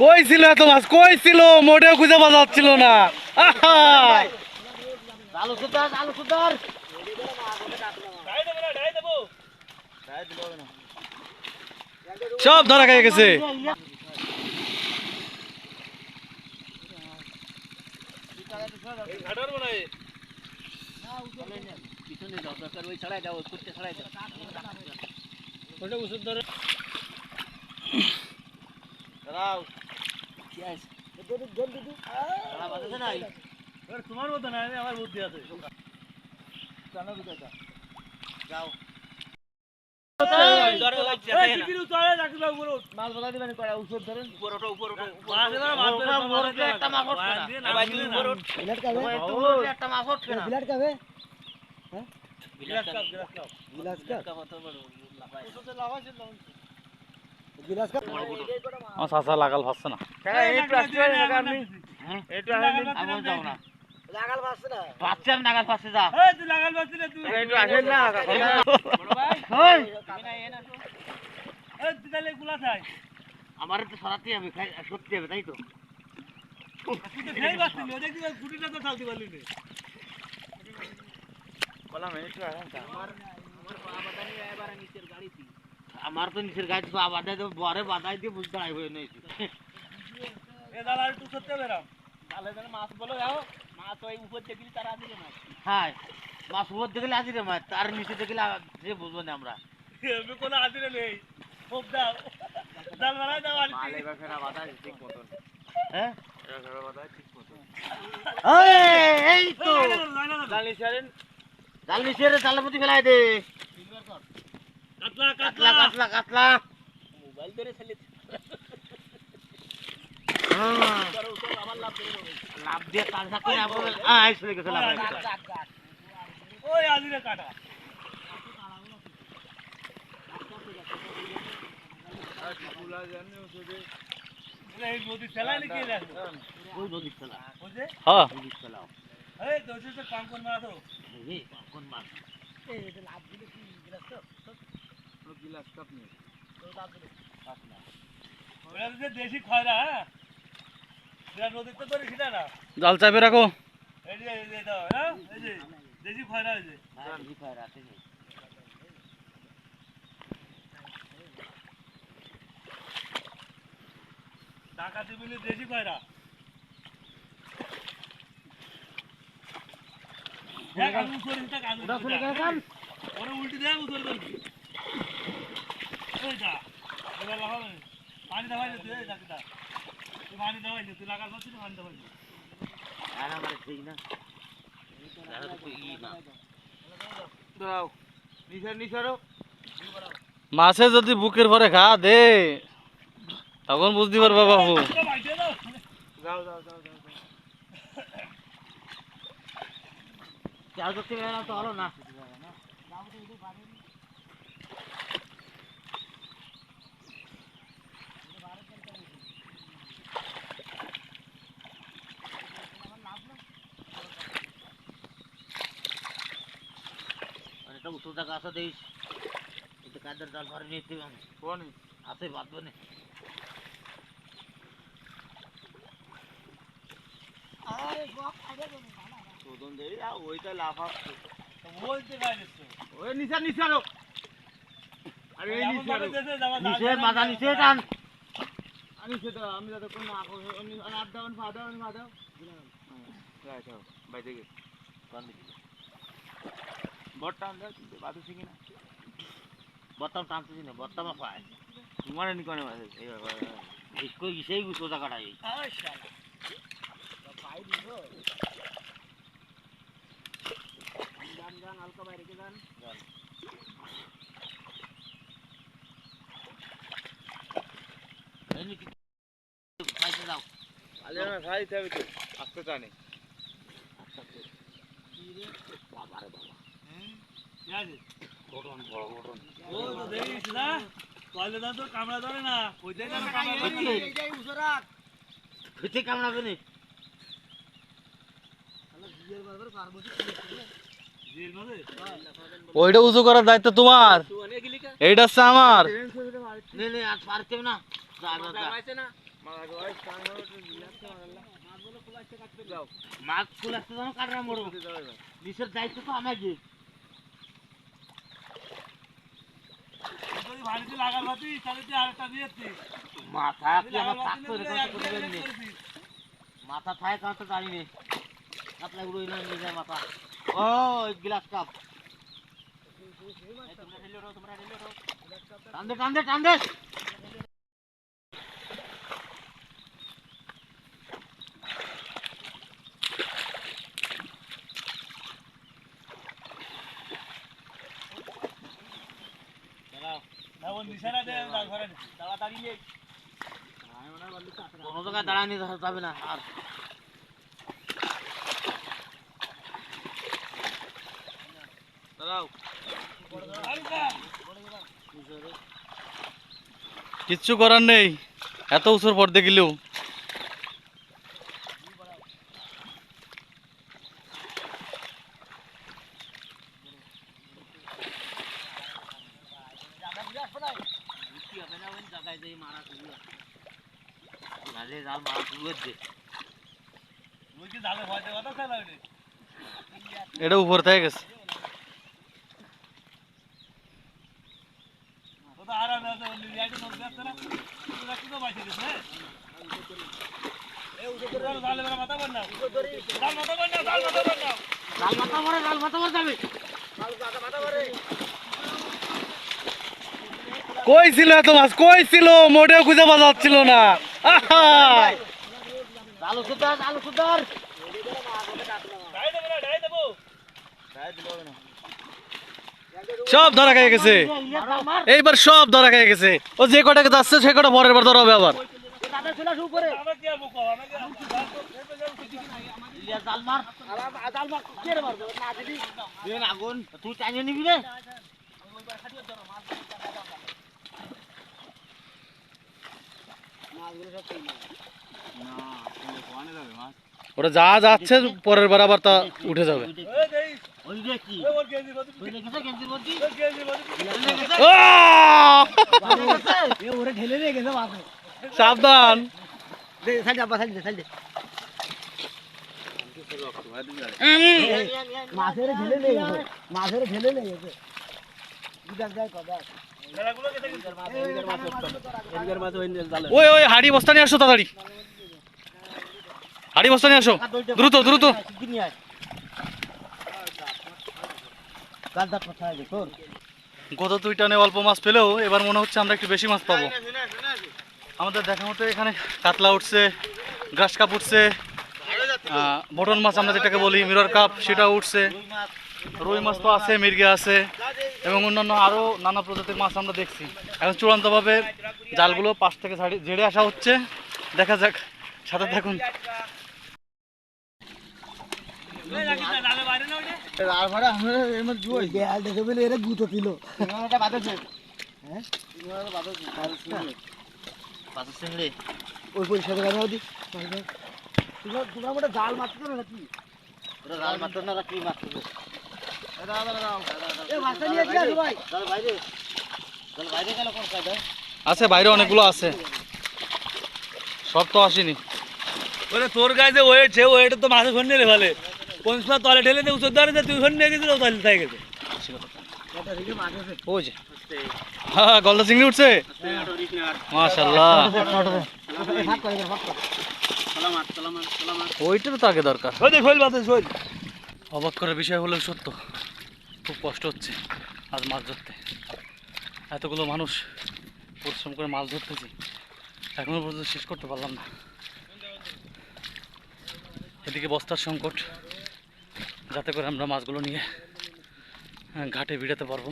কই ছিল এত মাছ, কই ছিল? মোটেও খুঁজে পাওয়া যাচ্ছিল না। সব ধরা খেয়ে গেছে। তোমার মতো না, আমার বুদ্ধি আছে। যাও চাচা লাগাল পাচ্ছে না। আমার তো সরাতে হবে, সত্যি হবে, তাই তো? আমার তো নিচের গাড়ি তো আবার বরে বাধাই দিয়ে বুঝতে হবে। মাছ বলো যাও, মাছ ওই উপর দেখলি তারা দিলে মাছ। হ্যাঁ, মাছ উপর দেখলে আজিরে মাছ, তার নিচে দেখলে যে বুঝবো না আমরা। কোনো আজিরে নেই। এই তো জাল নিচে জালের প্রতি ফেলাই দে। কাতলা কাতলা কাতলা কাতলা মোবাইল ধরে ফেলে লাভ দিয়ে কাজ থাকলে চলে গেছে লাভ। ওই আজিরে কাটা দেশি খয়রা। নদীতে ধরে সেটা না, জাল চাপে রাখো। দেশি খয়রা ডাকাতি বলে দেশি খয়রা। উল্টি দেয় পানি দেওয়াই তুই পানি দেওয়াই তুই লাগার পাচ্ছিস পানি দেওয়াই ঠিক না। মাছে যদি বুকের পরে খা দে তখন বুঝতে পারবা বাবু। যাও যাও যাও যাও করতে গেলাম তো হলো না। এটা উত্তর টাকা আসা দিস, এটা কাদের জাল ভরে নিতে কোন আছে বাঁধবে না। ওইটা লাভ আসছে ওই নিচে নিচে আরো। আরে এই নিচে নিচে মাথা নিচে টান। আমি সেটা আমি যাতে কোন না আমি আট দাও ফা দাও ফা দাও রাইট বাইতে গে কোন দিকে বটটা দাও বাদু শিখি না বটটা টানতেছি না বটটা মা পায় তোমার নি কোনে এই কই সেই সোজা কাটাই আয় শালা তো পাই দিছো গান গান হালকা বাইরে কে গান গান এই কি পাইতে দাও আলে না ভাই যাবে তো আস্তে টানে আস্তে কি রে বাবা রে বাবা কি আছে বড়ন বড় বড়ন ও তো দেখিস না কইলে দাও তো কামড়া ধরে না কইতে না কামড়া ধরে এইটাই উসরাক কইতে কামড়াবে না ওইটা উঁচু করার দায়িত্ব তোমার, এইটা হচ্ছে আমার। আর পারতে না মাছ ফুল আসতে যেন কাটরা মরো, নিচের দায়িত্ব তো আমাকে। মাথা কি আমার থাকতো, মাথা থাকে কারণ তো জানি নেই আপনার উড়োই না নিয়ে যায় মাথা। ও গ্লাস কাপ টান দে টান দে টান দে। কোনো জায়গায় দাঁড়ানি যাবে না আর। কিচ্ছু করার নেই, এত উঁচুর পর দেখিলেও। এটা উপর থেকে গেছে। কই ছিল এত মাছ, কই ছিল? মোটেও খুঁজে পাওয়া যাচ্ছিল না। আহা! সব ধরা খেয়ে গেছে, এইবার সব ধরা খেয়ে গেছে। ও যে কটাকে যাচ্ছে সে কটা পরের বার ধরা হবে আবার। আগুন তুই টানিয়ে নিবি রে। ওটা যা যাচ্ছে পরের বার আবার তা উঠে যাবে। সাবধান। ওই ওই হাড়ি বস্তা নিয়ে আসো তাড়াতাড়ি, হাড়ি বস্তা নিয়ে আসো দ্রুত দ্রুত। গত দুই টানে অল্প মাছ পেলেও এবার মনে হচ্ছে আমরা একটু বেশি মাছ পাবো। আমাদের দেখা মতো এখানে কাতলা উঠছে, গ্রাস কাপ উঠছে, বটন মাছ আমরা যেটাকে বলি মিরর কাপ সেটা উঠছে, রুই মাছ তো আছে, মির্গে আছে এবং অন্যান্য আরও নানা প্রজাতির মাছ আমরা দেখছি। এখন চূড়ান্তভাবে জালগুলো পাশ থেকে ঝেড়ে আসা হচ্ছে, দেখা যাক, সাথে থাকুন। জাল মারতে না নাকি? জাল মারতে না কি মারতে? আছে বাইরে অনেকগুলো আছে, সব তো আসেনি। তোর গায়ে যে ওয়েট সে ওয়েট তো মাছে ধরে নিয়ে ফেলে, কোন সময় তলে ঠেলে দিয়ে উঁচুর দ্বারে তুই ধরে নিয়ে গেছিল তাহলে তাই গেছে। ওই যে হ্যাঁ গলদা চিংড়ি উঠছে, মাশাআল্লাহ। ওইটা তো আগে দরকার। অবাক করার বিষয় হলেও সত্য, খুব কষ্ট হচ্ছে আজ মাছ ধরতে। এতগুলো মানুষ পরিশ্রম করে মাছ ধরতেছি, এখনো পর্যন্ত শেষ করতে পারলাম না। এদিকে বস্তার সংকট, যাতে করে আমরা মাছগুলো নিয়ে ঘাটে ভিড়াতে পারবো।